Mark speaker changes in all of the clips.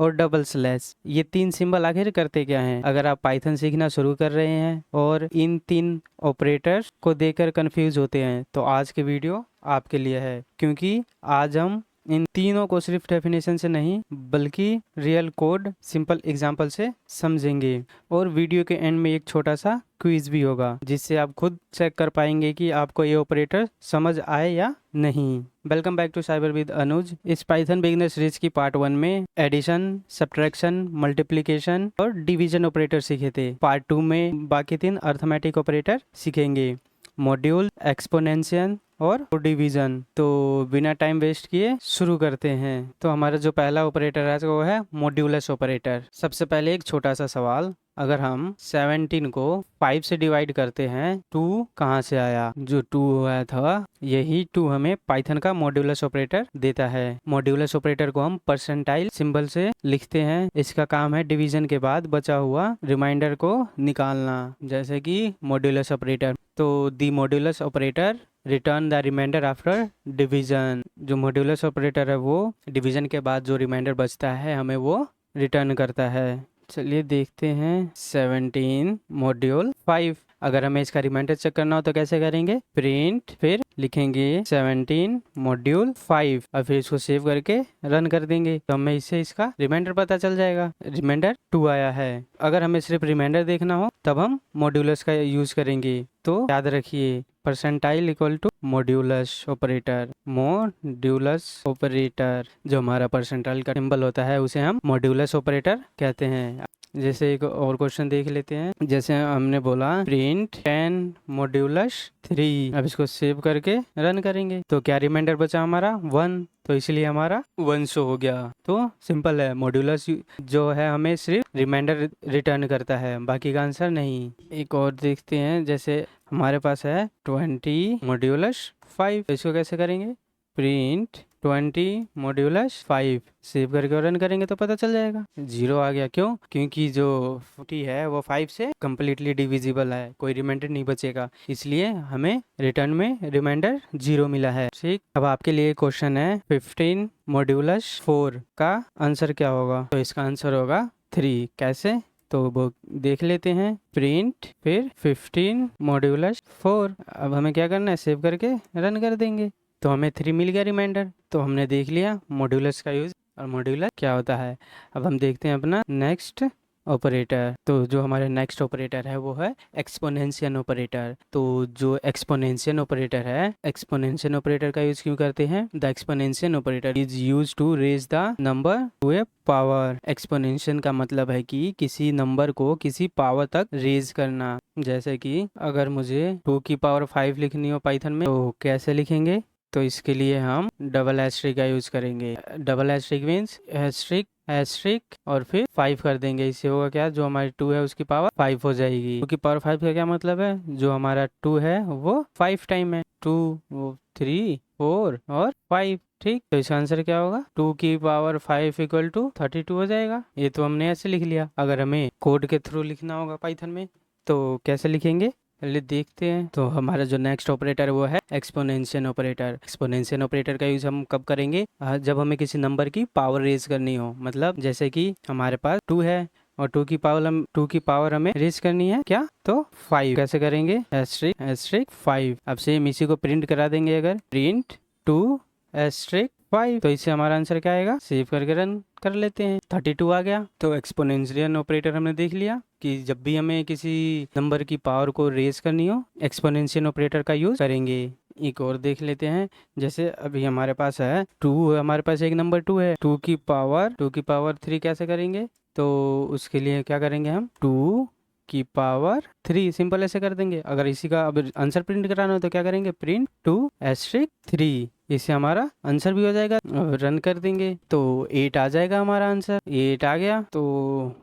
Speaker 1: और double slash. ये 3 symbol आखिर करते क्या हैं? अगर आप पाइथन सीखना शुरू कर रहे हैं और इन 3 ऑपरेटर्स को देखकर कंफ्यूज होते हैं तो आज की वीडियो आपके लिए है, क्योंकि आज हम इन तीनों को सिर्फ डेफिनेशन से नहीं बल्कि रियल कोड सिंपल एग्जांपल से समझेंगे। और वीडियो के एंड में एक छोटा सा क्विज भी होगा जिससे आप खुद चेक कर पाएंगे कि आपको ये ऑपरेटर समझ आए या नहीं। Welcome back to cyber with Anuj. इस पाइथन बिगिनर सीरीज की पार्ट 1 में एडिशन, सब्ट्रैक्शन, मल्टीप्लिकेशन और डिवीजन ऑपरेटर सीखे थे। पार्ट 2 में बाकी 3 अर्थमेटिक ऑपरेटर सीखेंगे, मॉड्यूल, एक्सपोनेंशियल और डिवीजन। तो बिना टाइम वेस्ट किए शुरू करते हैं। तो हमारा जो पहला ऑपरेटर है वो है मॉड्यूलस ऑपरेटर। सबसे पहले एक छोटा सा सवाल, अगर हम 17 को 5 से डिवाइड करते हैं 2 कहाँ से आया? जो 2 आया था यही 2 हमें पाइथन का मॉड्यूलस ऑपरेटर देता है। मॉड्यूलस ऑपरेटर को हम परसेंटाइल सिंबल से लिखते हैं। इसका काम है डिवीजन के बाद बचा हुआ रिमाइंडर को निकालना, जैसे कि मॉड्यूलस ऑपरेटर। तो the modulus operator return the remainder after division. जो मॉड्यूलस ऑपरेटर है वो डिवीजन के बाद जो रिमाइंडर बचता है हमें वो रिटर्न करता है। चलिए देखते हैं 17 मॉड्यूल 5। अगर हमें इसका रिमाइंडर चेक करना हो तो कैसे करेंगे? प्रिंट, फिर लिखेंगे 17 मॉड्यूल 5 और फिर इसको सेव करके रन कर देंगे तो हमें इससे इसका रिमाइंडर पता चल जाएगा। रिमाइंडर 2 आया है। अगर हमें सिर्फ रिमाइंडर देखना हो तब हम मॉड्यूलस का यूज करेंगे। तो याद रखिए percentile equal to modulus operator. Modulus operator जो हमारा परसेंटाइल का सिंबल होता है उसे हम मॉड्यूलस ऑपरेटर कहते हैं। जैसे एक और क्वेश्चन देख लेते हैं। जैसे हमने बोला प्रिंट 10 मॉड्यूलस 3। अब इसको सेव करके रन करेंगे तो क्या रिमाइंडर बचा हमारा? 1। तो इसलिए हमारा 1 शो हो गया। तो सिंपल है, मॉड्यूलस जो है हमें सिर्फ रिमाइंडर रिटर्न करता है, बाकी का आंसर नहीं। एक और देखते हैं, जैसे हमारे पास है 20 मॉड्यूलस 5। इसको कैसे करेंगे? प्रिंट 20 मॉड्यूलस 5 सेव करके रन करेंगे तो पता चल जाएगा 0 आ गया। क्यों? क्योंकि जो 40 है वो 5 से कम्प्लीटली डिविजिबल है, कोई रिमाइंडर नहीं बचेगा, इसलिए हमें रिटर्न में रिमाइंडर 0 मिला है। ठीक, अब आपके लिए क्वेश्चन है 15 मॉड्यूलस 4 का आंसर क्या होगा? तो इसका आंसर होगा 3। कैसे? तो वो देख लेते हैं। प्रिंट फिर 15 मॉड्यूलस 4। अब हमें क्या करना है? सेव करके रन कर देंगे तो हमें 3 मिल गया रिमाइंडर। तो हमने देख लिया मॉड्यूलस का यूज और मॉड्यूलस क्या होता है। अब हम देखते हैं अपना नेक्स्ट ऑपरेटर। तो जो हमारे नेक्स्ट ऑपरेटर है वो है एक्सपोनेंशियल ऑपरेटर। तो जो एक्सपोनेंशियल ऑपरेटर है, एक्सपोनेंशियल ऑपरेटर का यूज क्यों करते हैं? The exponential operator is use to raise the number to a power. Exponential का मतलब है कि किसी नंबर को किसी पावर तक रेज करना। जैसे कि अगर मुझे 2 की पावर 5 लिखनी हो पाइथन में तो कैसे लिखेंगे? तो इसके लिए हम डबल एस्ट्रिक का यूज करेंगे। Double asterisk means asterisk asterisk और फिर 5 कर देंगे। इससे होगा क्या? जो हमारी 2 है उसकी पावर 5 हो जाएगी। 2 की पावर 5 का क्या मतलब है? जो हमारा 2 है वो 5 टाइम है। 2 वो 3 4 और 5। ठीक, तो इसका आंसर क्या होगा? 2 की पावर 5 इक्वल टू 32 हो जाएगा। ये तो हमने ऐसे लिख लिया। अगर हमें कोड के थ्रू लिखना होगा पाइथन में तो कैसे लिखेंगे? पहले देखते हैं। तो हमारा जो नेक्स्ट ऑपरेटर है वो है एक्सपोनेंशियल ऑपरेटर। एक्सपोनेंशियल ऑपरेटर का यूज हम कब करेंगे? जब हमें किसी नंबर की पावर रेज करनी हो। मतलब जैसे कि हमारे पास 2 है और 2 की पावर हमें रेज करनी है क्या? तो 5। कैसे करेंगे? Asterisk asterisk 5। अब सेम इसी को प्रिंट करा देंगे। अगर प्रिंट 2 एस्ट्रिक 5 तो इससे हमारा आंसर क्या आएगा? सेव करके रन कर लेते हैं। 32 आ गया। तो एक्सपोनेंशियल ऑपरेटर हमने देख लिया कि जब भी हमें किसी नंबर की पावर को रेज करनी हो एक्सपोनेंशियल ऑपरेटर का यूज करेंगे। एक और देख लेते हैं। जैसे अभी हमारे पास है 2, हमारे पास एक नंबर 2 है। 2 की पावर 3 कैसे करेंगे? तो उसके लिए क्या करेंगे हम? 2 की पावर 3 सिंपल ऐसे कर देंगे। अगर इसी का अब आंसर प्रिंट कराना हो तो क्या करेंगे? Print 2 asterisk 3। इससे हमारा आंसर भी हो जाएगा। रन कर देंगे तो 8 आ जाएगा हमारा आंसर। 8 आ गया। तो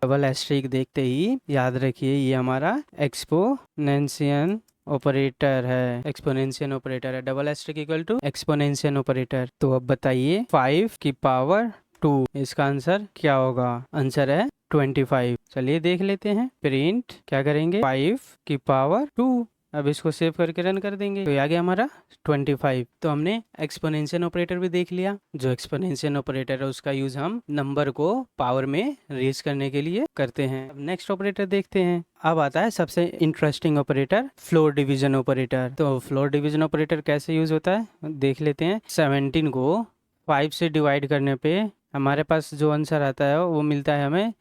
Speaker 1: डबल एस्ट्रिक देखते ही याद रखिए ये हमारा एक्सपोनेंशियल ऑपरेटर है। एक्सपोनेंशियल ऑपरेटर है। Double asterisk equal to exponential operator. तो अब बताइए 5 की पावर 2 इसका आंसर क्या होगा? आंसर है 25। चलिए देख लेते हैं। प्रिंट क्या करेंगे? 5 की पावर 2 अब इसको सेव करके रन कर देंगे तो ये आ गया हमारा 25। तो हमने एक्सपोनेंशियल ऑपरेटर भी देख लिया। जो एक्सपोनेंशियल ऑपरेटर है उसका यूज हम नंबर को पावर में रेज करने के लिए करते हैं। अब नेक्स्ट ऑपरेटर देखते हैं। अब आता है सबसे interesting operator, floor division operator. तो फ्लोर डिवीजन ऑपरेटर कैसे यूज होता है देख लेते हैं। 17 को 5 से डिवाइड करने पे हमारे पास जो आंसर आता है वो मिलता है हमें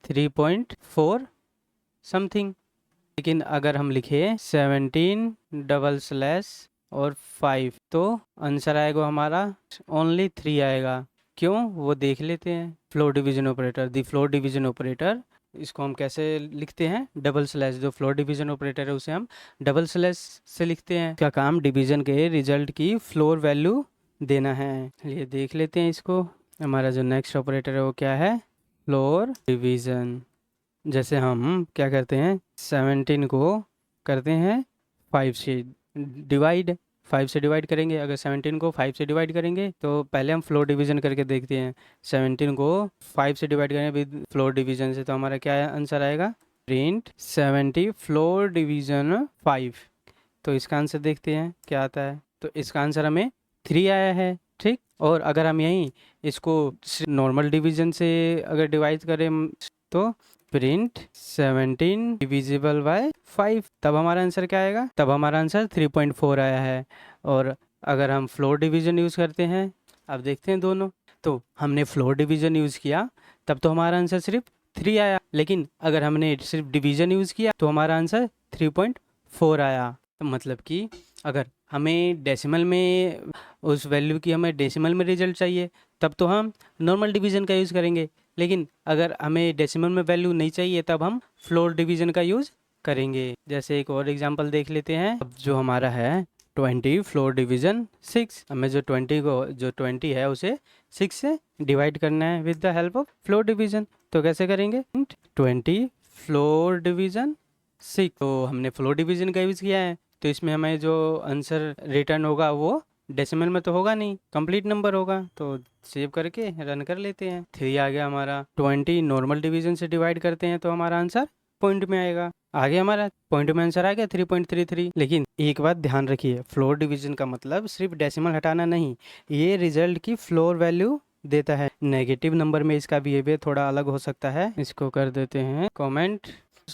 Speaker 1: 3.4 समथिंग। लेकिन अगर हम लिखे 17 डबल स्लैश और 5 तो आंसर आएगा हमारा ओनली 3 आएगा। क्यों, वो देख लेते हैं। फ्लोर डिवीजन ऑपरेटर, दी फ्लोर डिवीजन ऑपरेटर, इसको हम कैसे लिखते हैं, डबल स्लैश। जो फ्लोर डिवीजन ऑपरेटर है उसे हम डबल स्लैश से लिखते हैं। क्या काम डिवीजन के रिजल्ट की फ्लोर वैल्यू देना है। ये देख लेते हैं इसको। हमारा जो नेक्स्ट ऑपरेटर है वो क्या है, फ्लोर डिवीजन। जैसे हम क्या करते हैं, 17 को करते हैं 5 से डिवाइड, 5 से डिवाइड करेंगे। अगर 17 को 5 से डिवाइड करेंगे तो पहले हम फ्लोर डिवीजन करके देखते हैं। 17 को 5 से डिवाइड करें विद फ्लोर डिवीजन से तो हमारा क्या आंसर आएगा, प्रिंट 70 फ्लोर डिवीजन 5। तो इसका आंसर देखते हैं क्या आता है। तो इसका आंसर हमें 3 आया है, ठीक। और अगर हम यहीं इसको नॉर्मल डिवीजन से अगर डिवाइड करें तो प्रिंट 17 डिविजिबल बाय 5, तब हमारा आंसर क्या आएगा, तब हमारा आंसर 3.4 आया है। और अगर हम फ्लोर डिवीजन यूज़ करते हैं, अब देखते हैं दोनों। तो हमने फ्लोर डिवीजन यूज़ किया तब तो हमारा आंसर सिर्फ 3 आया, लेकिन अगर हमने सिर्फ डिवीजन यूज़ किया तो हमारा आंसर 3.4 आया। तो मतलब कि अगर हमें डेसिमल में उस वैल्यू की हमें डेसिमल में रिजल्ट चाहिए तब तो हम नॉर्मल डिवीजन का यूज़ करेंगे, लेकिन अगर हमें डेसिमल में वैल्यू नहीं चाहिए तब हम फ्लोर डिवीजन का यूज़ करेंगे। जैसे एक और एग्जांपल देख लेते हैं। अब जो हमारा है 20 फ्लोर डिवीजन 6, हमें जो 20 है उसे 6 से डिवाइड करना है with the help of floor division. तो कैसे करेंगे, 20 फ्लोर डिवीजन 6। तो हमने फ्लोर डिवीजन का यूज़ किया है तो इसमें हमें जो आंसर रिटर्न होगा वो डेसिमल में तो होगा नहीं, कंप्लीट नंबर होगा। तो सेव करके रन कर लेते हैं। 3 आ गया हमारा। 20 नॉर्मल डिवीजन से डिवाइड करते हैं तो हमारा आंसर पॉइंट में आएगा। आगे हमारा पॉइंट में आंसर आ गया 3.33। लेकिन एक बात ध्यान रखिए, फ्लोर डिवीजन का मतलब सिर्फ डेसिमल हटाना नहीं, ये रिजल्ट की फ्लोर वैल्यू देता है। नेगेटिव नंबर में इसका बिहेवियर थोड़ा अलग हो सकता है। इसको कर देते हैं कमेंट।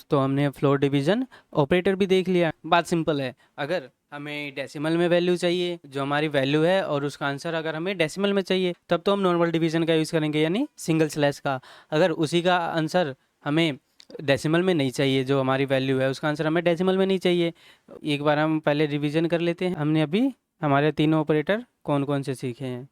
Speaker 1: तो हमने फ्लोर डिवीजन ऑपरेटर भी देख लिया। बात सिंपल है, अगर हमें डेसिमल में वैल्यू चाहिए, जो हमारी वैल्यू है और उसका आंसर अगर हमें डेसिमल में चाहिए तब तो हम नॉर्मल डिवीजन का यूज़ करेंगे, यानी सिंगल स्लैश का। अगर उसी का आंसर हमें डेसिमल में नहीं चाहिए, जो हमारी वैल्यू है उसका आंसर हमें डेसिमल में नहीं चाहिए, एक बार हम पहले रिवीजन कर लेते हैं। हमने अभी हमारे तीनों ऑपरेटर कौन कौन से सीखे हैं।